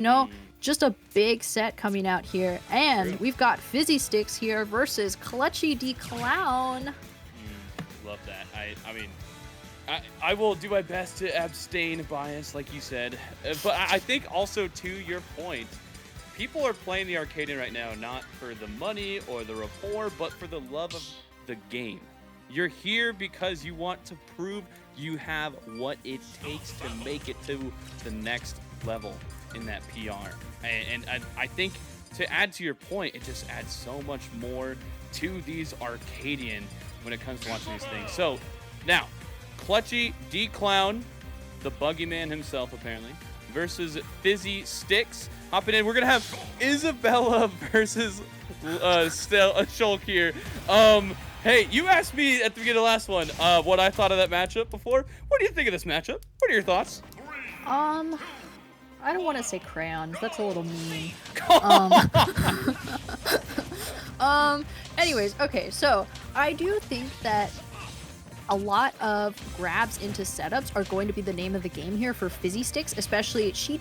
know, just a big set coming out here. And we've got Fizzystix here versus Clutchy D Clown. Love that. I mean, I will do my best to abstain bias, like you said. But I think also, to your point, people are playing the Arcadian right now not for the money or the rapport, but for the love of the game. You're here because you want to prove you have what it takes to make it to the next level in that PR. And I think, to add to your point, it just adds so much more to these Arcadian when it comes to watching these things. So now, Clutchy D Clown, the buggy man himself apparently, versus Fizzystix. Hopping in, we're gonna have Isabelle versus Shulk here. Hey, you asked me at the beginning of the last one what I thought of that matchup before. What do you think of this matchup? What are your thoughts? I don't want to say crayons. That's a little mean. Anyways, okay, so I do think that a lot of grabs into setups are going to be the name of the game here for Fizzystix, especially Isabelle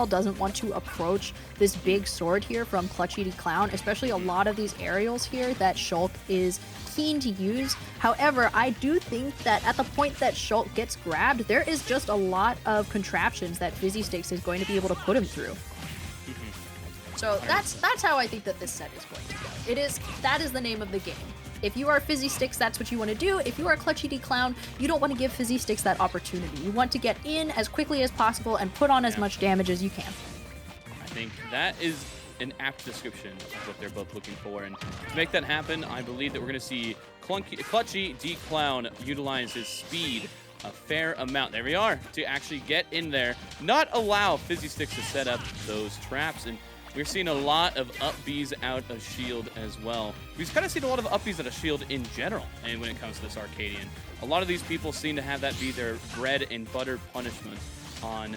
doesn't want to approach this big sword here from Clutchy D Clown, especially a lot of these aerials here that Shulk is keen to use. However, I do think that at the point that Shulk gets grabbed, there is just a lot of contraptions that Fizzystix is going to be able to put him through. So that's how I think that this set is going to go. That is the name of the game. If you are Fizzystix, that's what you want to do. If you are Clutchy D Clown, you don't want to give Fizzystix that opportunity. You want to get in as quickly as possible and put on as much damage as you can. I think that is an apt description of what they're both looking for. And to make that happen, I believe that we're going to see Clutchy D Clown utilize his speed a fair amount. There we are, to actually get in there, not allow Fizzystix to set up those traps. And we're seeing a lot of up Bs out of shield as well. We've kind of seen a lot of up Bs out of shield in general, and when it comes to this Arcadian. A lot of these people seem to have that be their bread and butter punishment on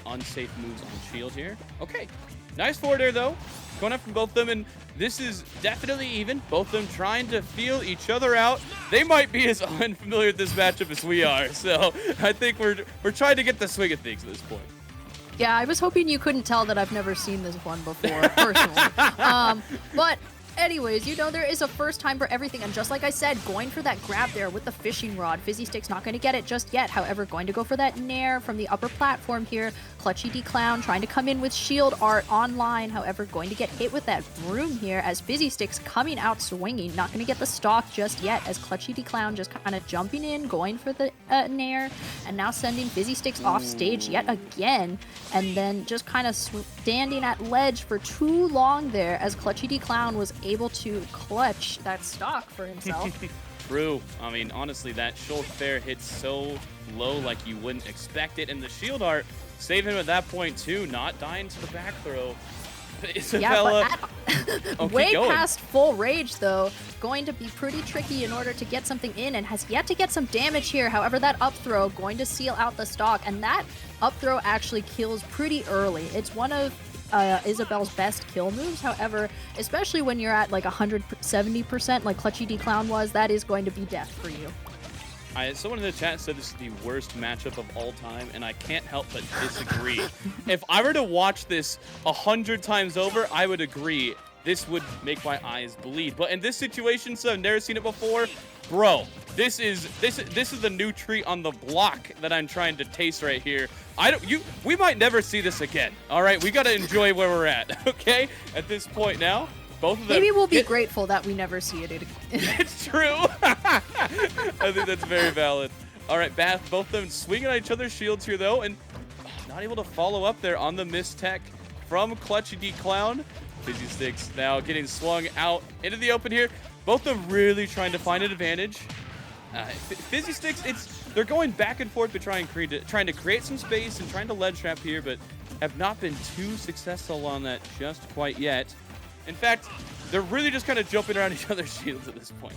unsafe moves on shield here. Okay, nice forward air though, going up from both of them, and this is definitely even. Both of them trying to feel each other out. They might be as unfamiliar with this matchup as we are, so I think we're trying to get the swing of things at this point. Yeah, I was hoping you couldn't tell that I've never seen this one before, personally. But anyways, you know, there is a first time for everything, and just like I said, going for that grab there with the fishing rod. Fizzystix not going to get it just yet, however, going to go for that nair from the upper platform here. Clutchy D Clown trying to come in with shield art online, however, going to get hit with that broom here as Fizzystix coming out swinging. Not going to get the stock just yet as Clutchy D Clown just kind of jumping in, going for the nair, and now sending Fizzystix off stage yet again, and then just kind of standing at ledge for too long there as Clutchy D Clown was able to clutch that stock for himself. True. I mean, honestly, that Shulk there hits so low like you wouldn't expect it, and the shield art saved him at that point too, not dying to the back throw. Isabelle, way past full rage though, going to be pretty tricky in order to get something in, and has yet to get some damage here. However, that up throw going to seal out the stock, and that up throw actually kills pretty early. It's one of Isabelle's best kill moves. However, especially when you're at like 170% like Clutchy D Clown was, that is going to be death for you. Someone in the chat said this is the worst matchup of all time, and I can't help but disagree. If I were to watch this 100 times over, I would agree. This would make my eyes bleed. But in this situation, so I've never seen it before, bro, this is the new treat on the block that I'm trying to taste right here. We might never see this again. All right, we gotta enjoy where we're at. Okay, at this point now. Both of them. Maybe we'll be grateful that we never see it again. It's true. I think that's very valid. All right, both of them swinging at each other's shields here, though, and not able to follow up there on the mistech from Clutchy D Clown. Fizzystix now getting swung out into the open here. Both of them really trying to find an advantage. Fizzystix, they're going back and forth to trying to create some space and trying to ledge trap here, but have not been too successful on that just quite yet. In fact, they're really just kind of jumping around each other's shields at this point.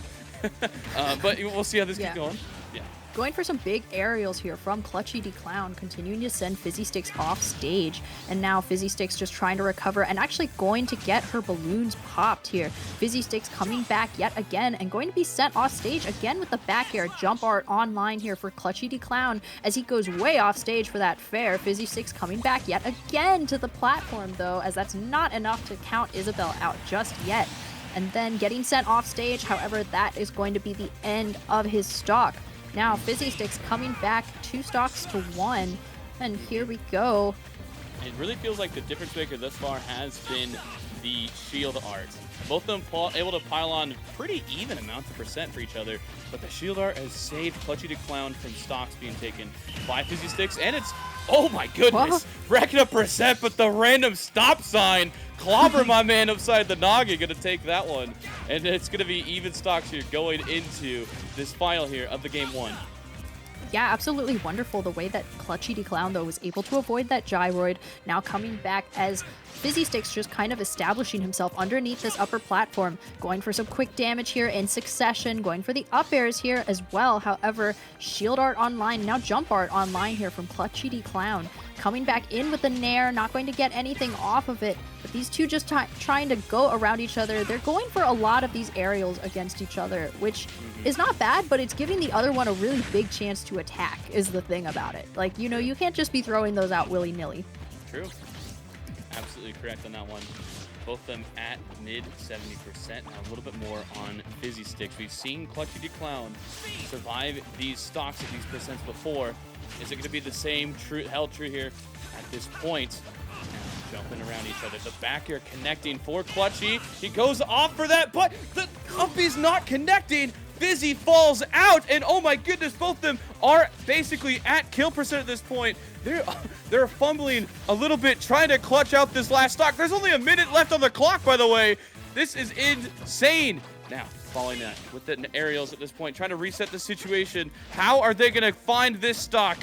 But we'll see how this keeps going. Yeah. going for some big aerials here from Clutchy Clown, continuing to send Fizzystix off stage. And now Fizzystix just trying to recover and actually going to get her balloons popped here. Fizzystix coming back yet again and going to be sent off stage again with the back air. Jump art online here for Clutchy Clown as he goes way off stage for that fair. Fizzystix coming back yet again to the platform though, as that's not enough to count Isabelle out just yet. And then getting sent off stage, however, that is going to be the end of his stock. Now Fizzystix coming back 2 stocks to 1, and here we go. It really feels like the difference maker thus far has been the shield art. Both of them able to pile on pretty even amounts of percent for each other, but the shield art has saved Clutchy Clown from stocks being taken by Fizzystix, and it's, oh my goodness, racking up percent, but the random stop sign, clobber my man upside the noggin, gonna take that one, and it's gonna be even stocks here going into this final here of the game 1. Yeah, absolutely wonderful the way that Clutchy Clown, though, was able to avoid that gyroid. Now coming back as Fizzystix just kind of establishing himself underneath this upper platform, going for some quick damage here in succession, going for the up airs here as well. However, shield art online, now jump art online here from Clutchy Clown. Coming back in with the nair, not going to get anything off of it, but these two just trying to go around each other. They're going for a lot of these aerials against each other, which is not bad, but it's giving the other one a really big chance to attack is the thing about it. Like, you know, you can't just be throwing those out willy-nilly. True. Absolutely correct on that one. Both of them at mid 70%. Now a little bit more on Fizzystix. We've seen Clutchy Clown survive these stocks at these percents before. Is it going to be the same held true here at this point? Now jumping around each other. The back air connecting for Clutchy. He goes off for that, but the uppy's not connecting. Fizzy falls out, and oh my goodness, both of them are basically at kill percent at this point. They're fumbling a little bit, trying to clutch out this last stock. There's only a minute left on the clock, by the way. This is insane. Now, following that with the aerials at this point, trying to reset the situation. How are they going to find this stock?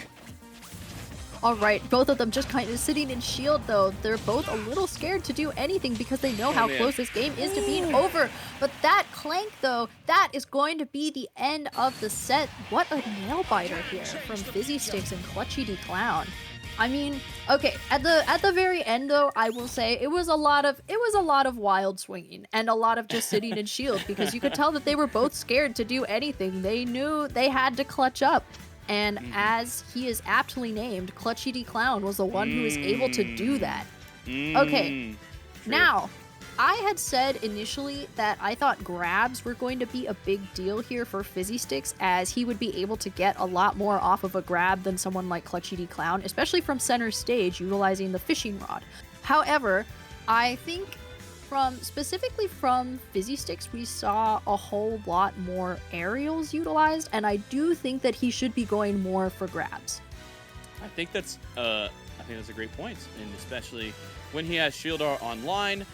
All right, both of them just kind of sitting in shield, though. They're both a little scared to do anything because they know how close this game is to being over. But that clank, though, that is going to be the end of the set. What a nail biter here from Fizzystix and Clutchy Clown. I mean, okay, at the very end, though, I will say it was a lot of wild swinging and a lot of just sitting in shield because you could tell that they were both scared to do anything. They knew they had to clutch up. And as he is aptly named, Clutchy Clown was the one who was able to do that. Okay, now, I had said initially that I thought grabs were going to be a big deal here for Fizzystix, as he would be able to get a lot more off of a grab than someone like Clutchy Clown, especially from center stage, utilizing the fishing rod. However, I think specifically from Fizzystix, we saw a whole lot more aerials utilized, and I do think that he should be going more for grabs. I think that's a great point, and especially when he has shield art online.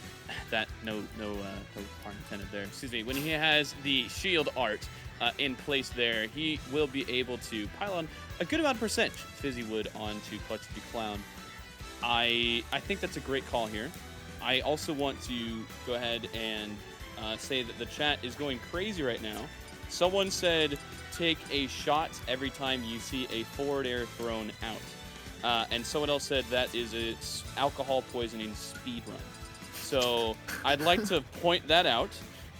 That no pun intended there. Excuse me. When he has the shield art in place there, he will be able to pile on a good amount of percent. Fizzy would onto Clutchy Clown. I think that's a great call here. I also want to go ahead and say that the chat is going crazy right now. Someone said, take a shot every time you see a forward air thrown out. And someone else said that is a alcohol poisoning speed run. So I'd like to point that out.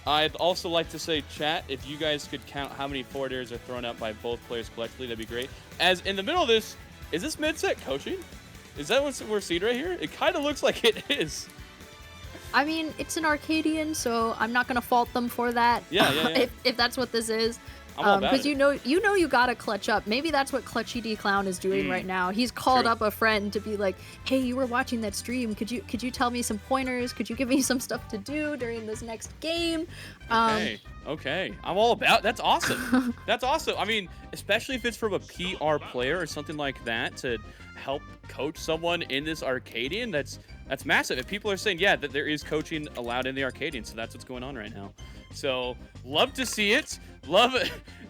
I'd also like to say, chat, if you guys could count how many forward airs are thrown out by both players collectively, that'd be great. As in the middle of this, is this mid-set coaching? Is that what we're seeing right here? It kind of looks like it is. I mean, it's an Arcadian, so I'm not gonna fault them for that. Yeah. if that's what this is, because you know you gotta clutch up. Maybe that's what Clutchy Clown is doing right now. He's called up a friend to be like, "Hey, you were watching that stream. Could you tell me some pointers? Could you give me some stuff to do during this next game?" Okay. I'm all about. That's awesome. That's awesome. I mean, especially if it's from a PR player or something like that to help coach someone in this Arcadian. That's massive. If people are saying, yeah, that there is coaching allowed in the Arcadian, so that's what's going on right now. So, love to see it. Love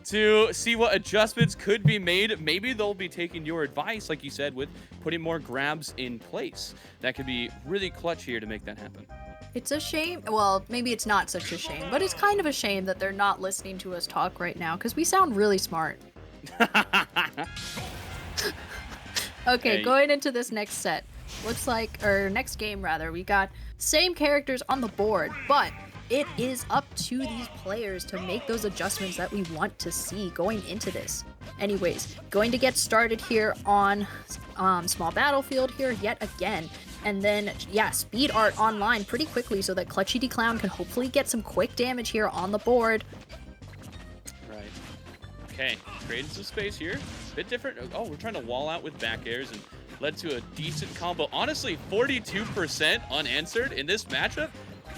to see what adjustments could be made. Maybe they'll be taking your advice, like you said, with putting more grabs in place. That could be really clutch here to make that happen. It's a shame. Well, maybe it's not such a shame, but it's kind of a shame that they're not listening to us talk right now, because we sound really smart. Okay, Hey. going into this next set, looks like, or next game rather, we got same characters on the board, but it is up to these players to make those adjustments that we want to see going into this. Anyways, going to get started here on small battlefield here yet again. And then, yeah, speed art online pretty quickly so that Clutchy Clown can hopefully get some quick damage here on the board. Right. Okay, creating some space here. Bit different. Oh, we're trying to wall out with back airs and led to a decent combo. Honestly, 42% unanswered in this matchup.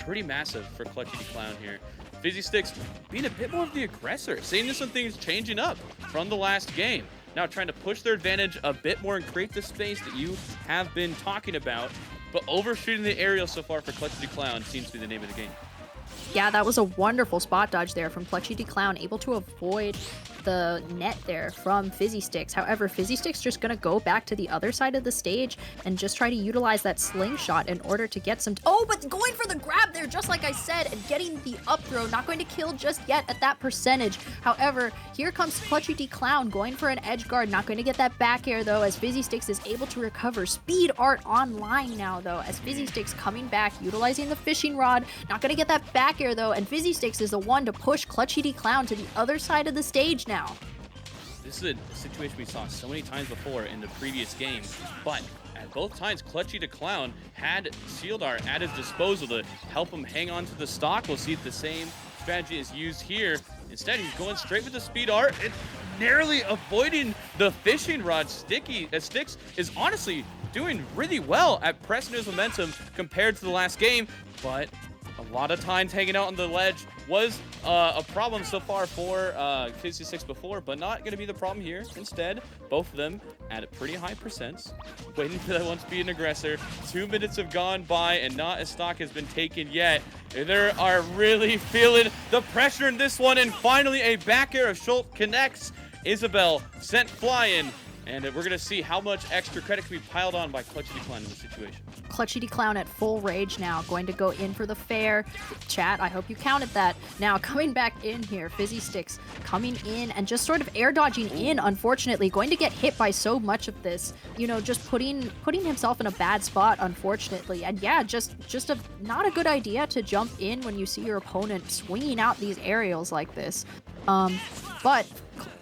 Pretty massive for Clutchy Clown here. Fizzystix being a bit more of the aggressor, seeing some things changing up from the last game. Now trying to push their advantage a bit more and create the space that you have been talking about. But overshooting the aerial so far for Clutchy Clown seems to be the name of the game. Yeah, that was a wonderful spot dodge there from Clutchy Clown, able to avoid the net there from Fizzystix. However, Fizzystix just gonna go back to the other side of the stage and just try to utilize that slingshot in order to get some... Oh, but going for the grab there, just like I said, and getting the up throw. Not going to kill just yet at that percentage. However, here comes Clutchy Clown going for an edge guard. Not going to get that back air, though, as Fizzystix is able to recover. Speed art online now, though, as Fizzystix coming back, utilizing the fishing rod. Not going to get that back air, though, and Fizzystix is the one to push Clutchy Clown to the other side of the stage now. This is a situation we saw so many times before in the previous game, but at both times, Clutchy Clown had Shield Art at his disposal to help him hang on to the stock. We'll see if the same strategy is used here. Instead, he's going straight with the Speed Art and narrowly avoiding the fishing rod. Stix is honestly doing really well at pressing his momentum compared to the last game, but a lot of times hanging out on the ledge was a problem so far for Fizzystix before, but not going to be the problem here. Instead, both of them at a pretty high percents, waiting for that one to be an aggressor. 2 minutes have gone by and not a stock has been taken yet. They are really feeling the pressure in this one, and finally a back air of Shulk connects. Isabelle sent flying. And we're going to see how much extra credit can be piled on by Clutchy Clown in this situation. Clutchy Clown at full rage now, going to go in for the fair. Chat, I hope you counted that. Now, coming back in here, Fizzystix coming in and just sort of air dodging in, unfortunately. Going to get hit by so much of this. You know, just putting himself in a bad spot, unfortunately. And yeah, just not a good idea to jump in when you see your opponent swinging out these aerials like this. But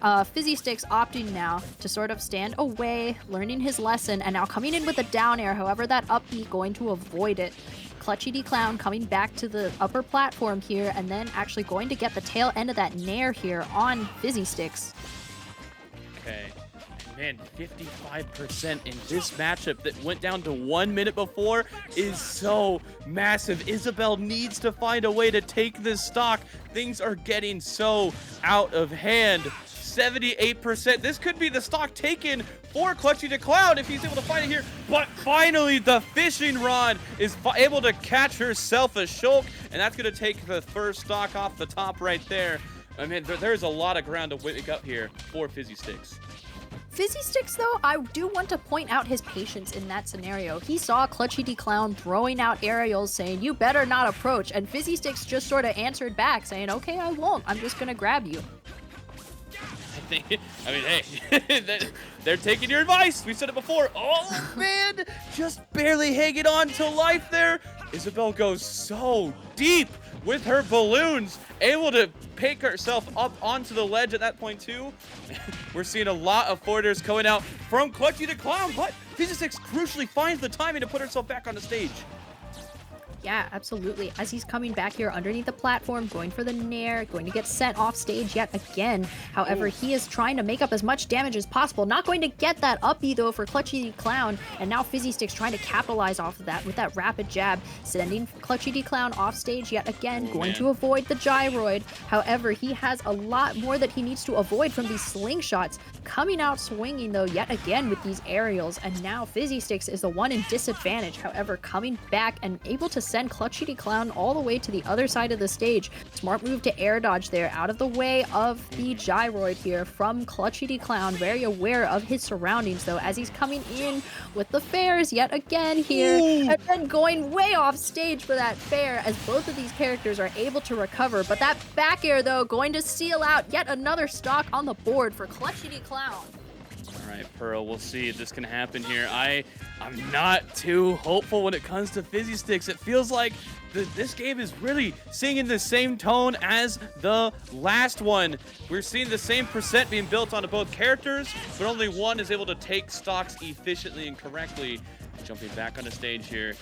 Fizzystix opting now to sort of stand away, learning his lesson, and now coming in with a down air. However, that up B going to avoid it. Clutchy Clown coming back to the upper platform here, and then actually going to get the tail end of that nair here on Fizzystix. Okay. Man, 55% in this matchup that went down to 1 minute before is so massive. Isabelle needs to find a way to take this stock. Things are getting so out of hand. 78%. This could be the stock taken for Clutchy Clown if he's able to find it here. But finally, the fishing rod is able to catch herself a Shulk, and that's going to take the first stock off the top right there. I mean, there's a lot of ground to wake up here for Fizzystix. Fizzystix, though, I do want to point out his patience in that scenario. He saw Clutchy Clown throwing out aerials saying, "You better not approach," and Fizzystix just sort of answered back saying, "Okay, I won't. I'm just going to grab you." I mean, hey, they're taking your advice. We said it before. Oh, man, just barely hanging on to life there. Isabelle goes so deep with her balloons, able to pick herself up onto the ledge at that point, too. We're seeing a lot of forwarders coming out from Clutchy Clown, but Fizzystix crucially finds the timing to put herself back on the stage. Yeah, absolutely. As he's coming back here underneath the platform, going for the nair, going to get sent off stage yet again. However, he is trying to make up as much damage as possible. Not going to get that up B, though, for Clutchy Clown. And now Fizzystix trying to capitalize off of that with that rapid jab, sending Clutchy Clown off stage yet again, going to avoid the gyroid. However, he has a lot more that he needs to avoid from these slingshots. Coming out swinging, though, yet again with these aerials. And now Fizzystix is the one in disadvantage. However, coming back and able to send send Clutchy Clown all the way to the other side of the stage. Smart move to air dodge there, out of the way of the gyroid here from Clutchy Clown. Very aware of his surroundings though, as he's coming in with the fairs yet again here. Ooh. And then going way off stage for that fair, as both of these characters are able to recover. But that back air though, going to seal out yet another stock on the board for Clutchy Clown. All right, Pearl, we'll see if this can happen here. I'm not too hopeful when it comes to Fizzystix. It feels like this game is really singing the same tone as the last one. We're seeing the same percent being built onto both characters, but only one is able to take stocks efficiently and correctly. Jumping back on the stage here.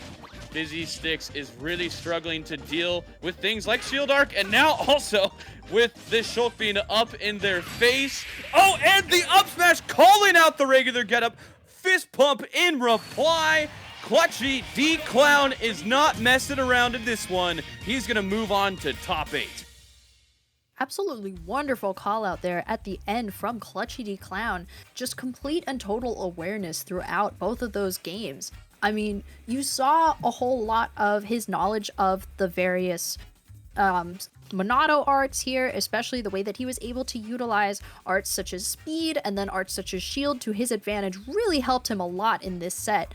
Fizzystix is really struggling to deal with things like Shield Arc, and now also with this Shulk being up in their face. Oh, and the up smash calling out the regular getup. Fist pump in reply. Clutchy D Clown is not messing around in this one. He's gonna move on to top 8. Absolutely wonderful call out there at the end from Clutchy D Clown. Just complete and total awareness throughout both of those games. I mean, you saw a whole lot of his knowledge of the various Monado arts here, especially the way that he was able to utilize arts such as speed and then arts such as shield to his advantage really helped him a lot in this set.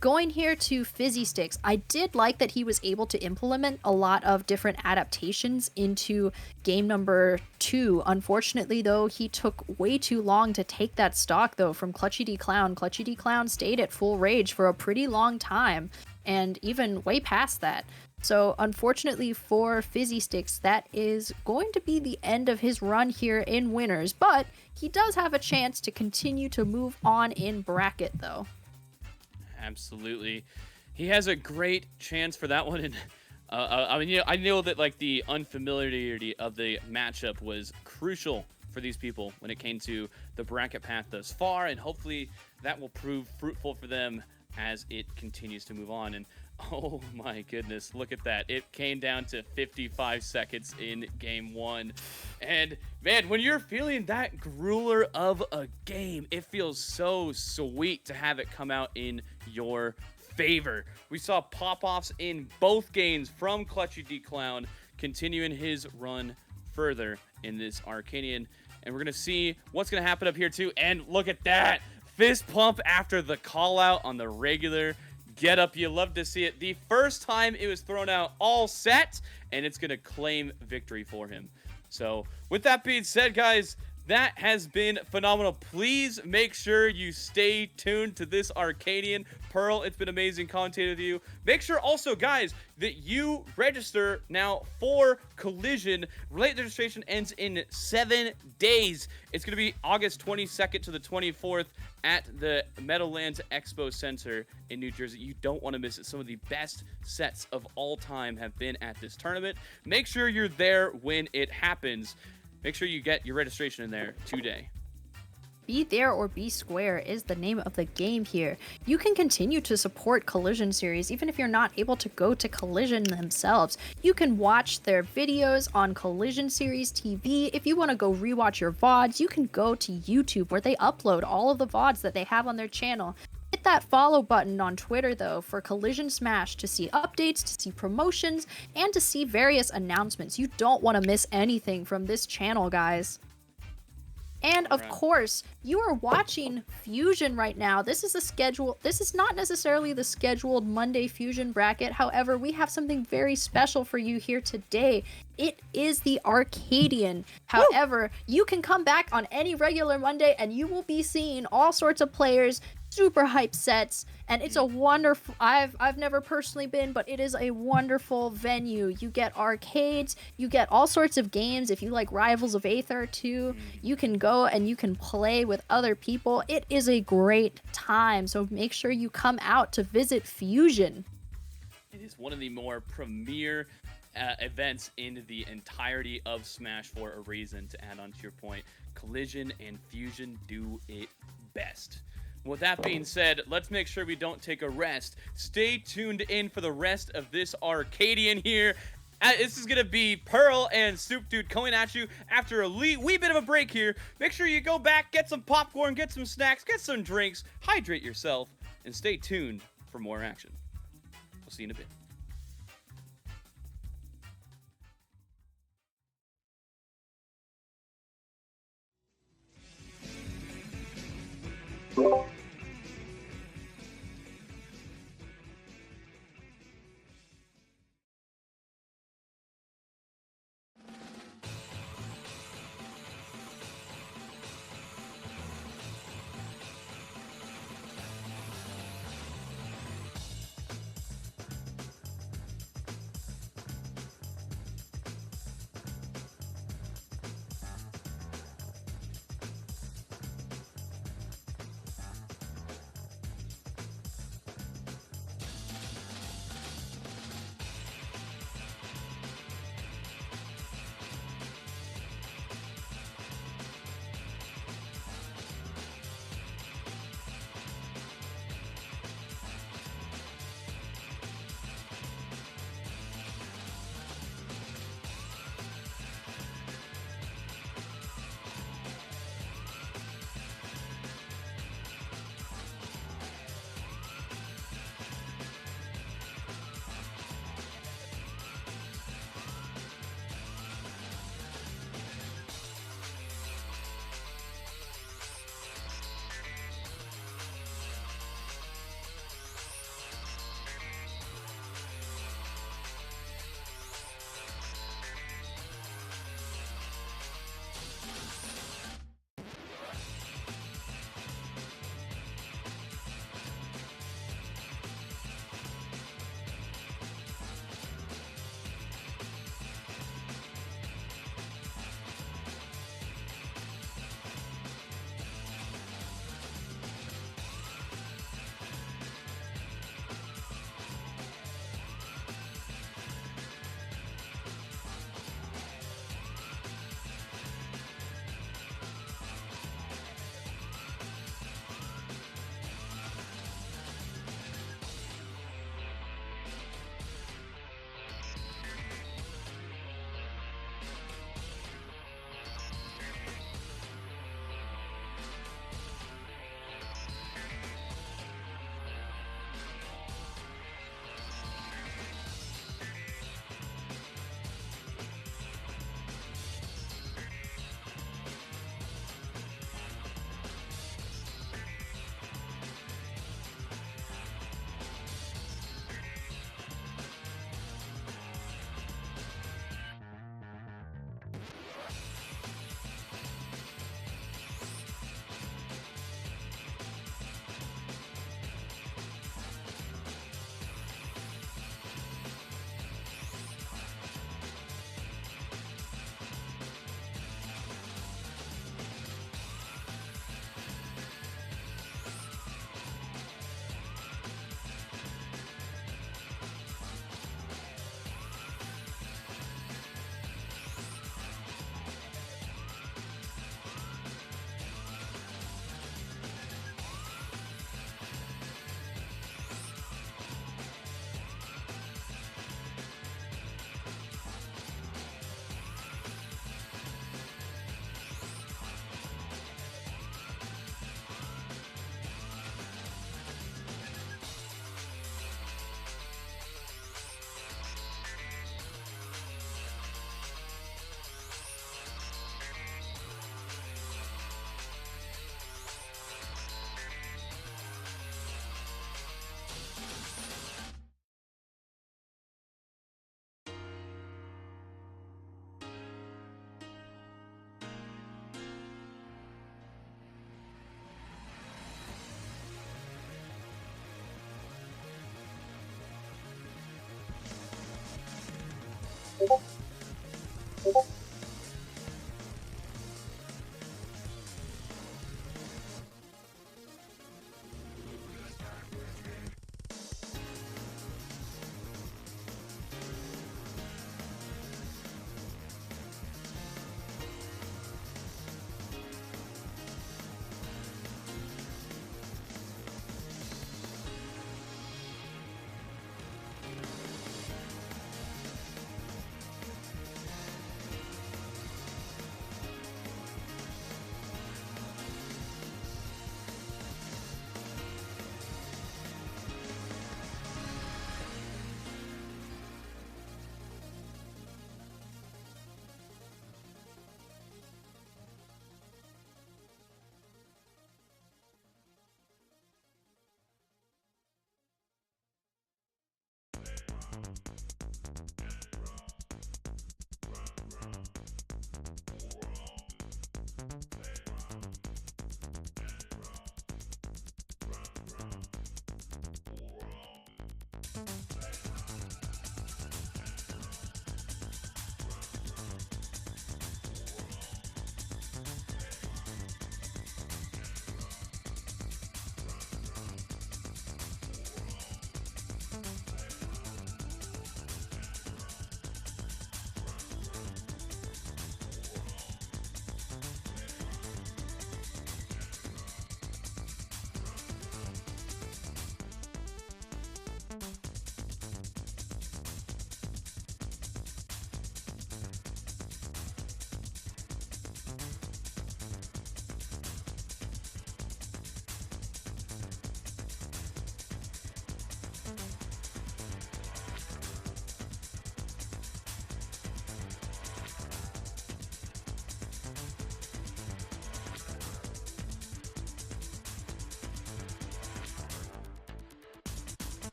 Going here to Fizzystix, I did like that he was able to implement a lot of different adaptations into game number 2. Unfortunately, though, he took way too long to take that stock, though, from Clutchy D Clown. Clutchy D Clown stayed at full rage for a pretty long time, and even way past that. So, unfortunately for Fizzystix, that is going to be the end of his run here in Winners, but he does have a chance to continue to move on in bracket, though. Absolutely. He has a great chance for that one. And I mean, I know that like the unfamiliarity of the matchup was crucial for these people when it came to the bracket path thus far, and hopefully that will prove fruitful for them as it continues to move on. And oh my goodness, look at that. It came down to 55 seconds in game 1. And man, when you're feeling that grueler of a game, it feels so sweet to have it come out in your favor. We saw pop-offs in both games from Clutchy D Clown, continuing his run further in this Arcadian. And we're going to see what's going to happen up here too. And look at that. Fist pump after the call out on the regular get up. You love to see it. The first time it was thrown out all set, and it's going to claim victory for him. So with that being said, guys, that has been phenomenal. Please make sure you stay tuned to this Arcadian. Pearl, it's been amazing commentating with you. Make sure also, guys, that you register now for Collision. Late registration ends in 7 days. It's going to be August 22nd to the 24th at the Meadowlands Expo Center in New Jersey. You don't want to miss it. Some of the best sets of all time have been at this tournament. Make sure you're there when it happens. Make sure you get your registration in there today. Be there or be square is the name of the game here. You can continue to support Collision Series even if you're not able to go to Collision themselves. You can watch their videos on Collision Series TV. If you want to go rewatch your VODs, you can go to YouTube where they upload all of the VODs that they have on their channel. Hit that follow button on Twitter, though, for Collision Smash to see updates, to see promotions, and to see various announcements. You don't want to miss anything from this channel, guys. And of course, you are watching Fusion right now. This is a schedule. This is not necessarily the scheduled Monday Fusion bracket. However, we have something very special for you here today. It is the Arcadian. However, you can come back on any regular Monday and you will be seeing all sorts of players, super hype sets, and it's a wonderful, I've never personally been, but it is a wonderful venue. You get arcades, you get all sorts of games. If you like Rivals of Aether too, you can go and you can play with other people. It is a great time, so make sure you come out to visit Fusion. It is one of the more premier events in the entirety of Smash for a reason. To add on to your point, Collision and Fusion do it best. With that being said, let's make sure we don't take a rest. Stay tuned in for the rest of this Arcadian here. This is going to be Pearl and Soup Dude coming at you after a wee bit of a break here. Make sure you go back, get some popcorn, get some snacks, get some drinks, hydrate yourself, and stay tuned for more action. We'll see you in a bit.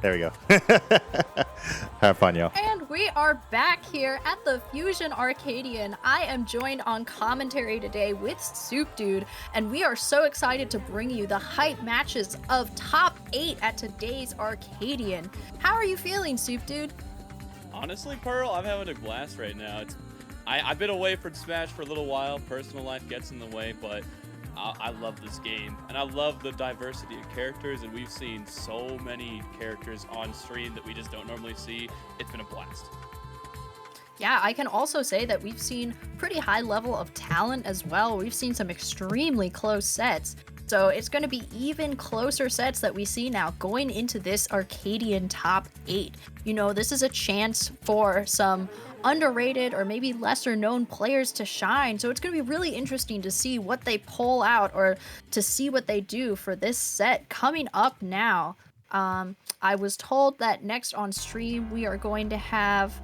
There we go. Have fun, yo. And we are back here at the Fusion Arcadian. I am joined on commentary today with Soup Dude, and we are so excited to bring you the hype matches of top 8 at today's Arcadian. How are you feeling, Soup Dude? Honestly, Pearl, I'm having a blast right now. I've been away from Smash for a little while. Personal life gets in the way, but I love this game, and I love the diversity of characters, and we've seen so many characters on stream that we just don't normally see. It's been a blast. Yeah, I can also say that we've seen pretty high level of talent as well. We've seen some extremely close sets. So it's going to be even closer sets that we see now going into this Arcadian top 8. You know, this is a chance for some underrated or maybe lesser known players to shine. So it's going to be really interesting to see what they pull out or to see what they do for this set coming up now. I was told that next on stream we are going to have